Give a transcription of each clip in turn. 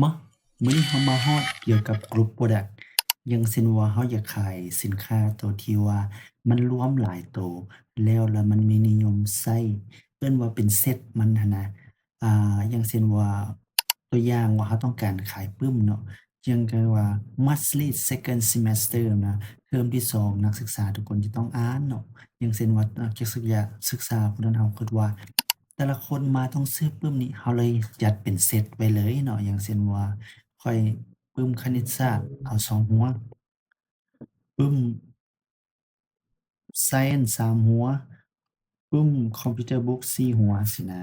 มามื้อนี้เรามาฮอดเกี่ยวกับกลุ่ม Product อย่างเช่นว่าเราอยากขายสินค้าตัวที่ว่ามันรวมหลายตัวแล้วมันมีนิยมใช้เอิ้นว่าเป็นเซตมันหั้นนะอย่างเช่นว่าตัวอย่างว่าเราต้องการขายปึ้มเนาะอย่างก็ว่า Monthly Second Semester นะเทอมที่2นักศึกษาทุกคนจะต้องอ่านเนาะอย่างเช่นว่านักศึกษาผู้นั้นเราคิดว่า แต่ละคนมาต้องซื้อปึ้มนี้เราเลยจัดเป็นเซตไว้เลยเนาะอย่างเช่นว่าข้อยปึ้มคณิตศาสตร์เอา2หัวปึ้มไซเอนส์3หัวปึ้มคอมพิวเตอร์บุ๊ก4หัวซี้นะ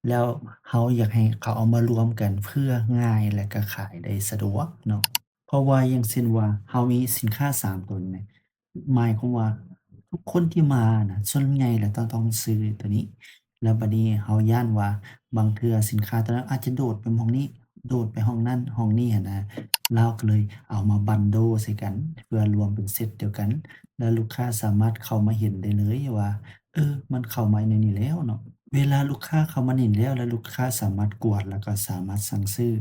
แล้วเราอยากให้เขาเอามารวมกันเพื่อง่ายและก็ขายได้สะดวกเนาะเพราะว่าอย่างเช่นว่าเรามีสินค้า3ตัวนี่หมายความว่าทุกคนที่มาน่ะส่วนใหญ่แล้วต้องซื้อตัวนี้ แล้วบัดนี้เราย้านว่าบางเทื่อสินค้าตัวนั้นอาจจะโดดไปหม้องนี้โดดไปห้องนั้นห้องนี้หั้นนะเราก็เลยเอามาบันโดใส่กันเพื่อรวมเป็นเซตเดียวกันแล้วลูกค้าสามารถเข้ามาเห็นได้เลยว่ามันเข้ามาในนี้แล้วเนาะเวลาลูกค้าเข้ามาเห็นแล้วลูกค้าสามารถกดแล้วก็สามารถสั่งซื้อ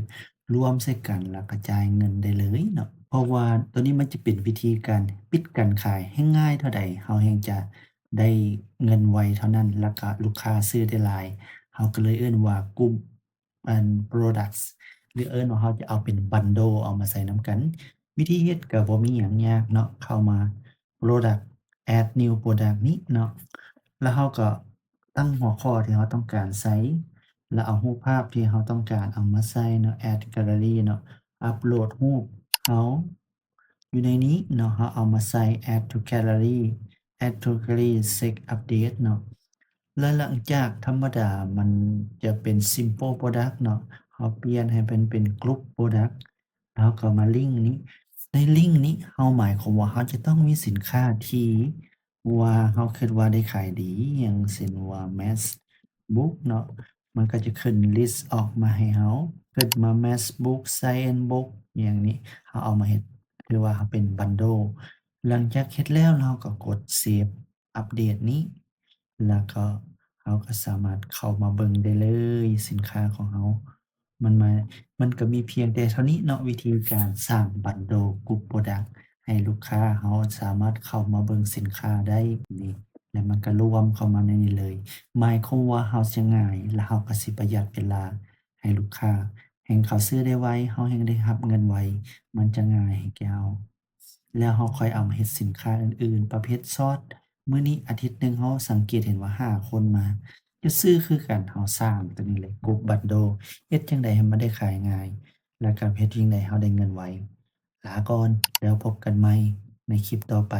รวมใส่กันแล้วก็จ่ายเงินได้เลยเนาะเพราะว่าตัวนี้มันจะเป็นวิธีการปิดการขายให้ง่ายเท่าใดเราแฮ่งจะ ได้เงินไวเท่านั้นแล้วก็ลูกค้าซื้อได้หลายเราก็เลยเอิ้นว่ากลุ่มProducts หรือเอิ้นว่าเราจะเอาเป็น Bundle เอามาใส่นำกัน วิธีเฮ็ดก็บ่มีหยังยากเนาะเข้ามา Product Add New Product นี้เนาะแล้วเราก็ตั้งหัวข้อที่เราต้องการใส่แล้วเอารูปภาพที่เราต้องการเอามาใส่เนาะ Add Gallery เนาะอัปโหลดรูปเราอยู่ในนี้เนาะเราเอามาใส่ Add to Gallery Add to Gallery Set Update เนาะแล้วหลังจากธรรมดามันจะเป็น Simple Product เนาะเราเปลี่ยนให้เป็น Group Product แล้วก็มาลิงก์นี้ ในลิงก์นี้เราหมายความว่าเราจะต้องมีสินค้าที่ว่าเราคิดว่าได้ขายดีอย่างเช่นว่า MathBook เนาะมันก็จะขึ้นลิสต์ออกมาให้เราขึ้นมา MathBook Science Book อย่างนี้เราเอามาเฮ็ดคือว่าเป็น Bundle หลังจากเฮ็ดแล้วเราก็กดเซฟอัปเดตนี้แล้วก็เราก็สามารถเข้ามาเบิ่งได้เลยสินค้าของเรามันมา มันก็มีเพียงแต่เท่านี้เนาะวิธีการสร้างบันโดลกลุ่ม Product ให้ลูกค้าเขาสามารถเข้ามาเบิ่งสินค้าได้นี่แล้วมันก็รวมเข้ามาในนี้เลยหมายความว่าเราจะง่ายและเราก็สิประหยัดเวลาให้ลูกค้าแฮ่งเขาซื้อได้ไวเราแฮ่งได้รับเงินไวมันจะง่ายให้แก่เราแล้วเราค่อยเอามาเฮ็ดสินค้าอื่นๆประเภทซอสมื้อนี้อาทิตย์หนึ่งเราสังเกตเห็นว่า5คนมาจะซื้อคือกันเราสร้างตัวนี้เลยกลุ่มบันโดล เฮ็ดจั่งใดให้มันได้ขายง่าย แล้วก็เฮ็ดจั่งใดเราได้เงินไวลาก่อนแล้วพบกันใหม่ในคลิปต่อไป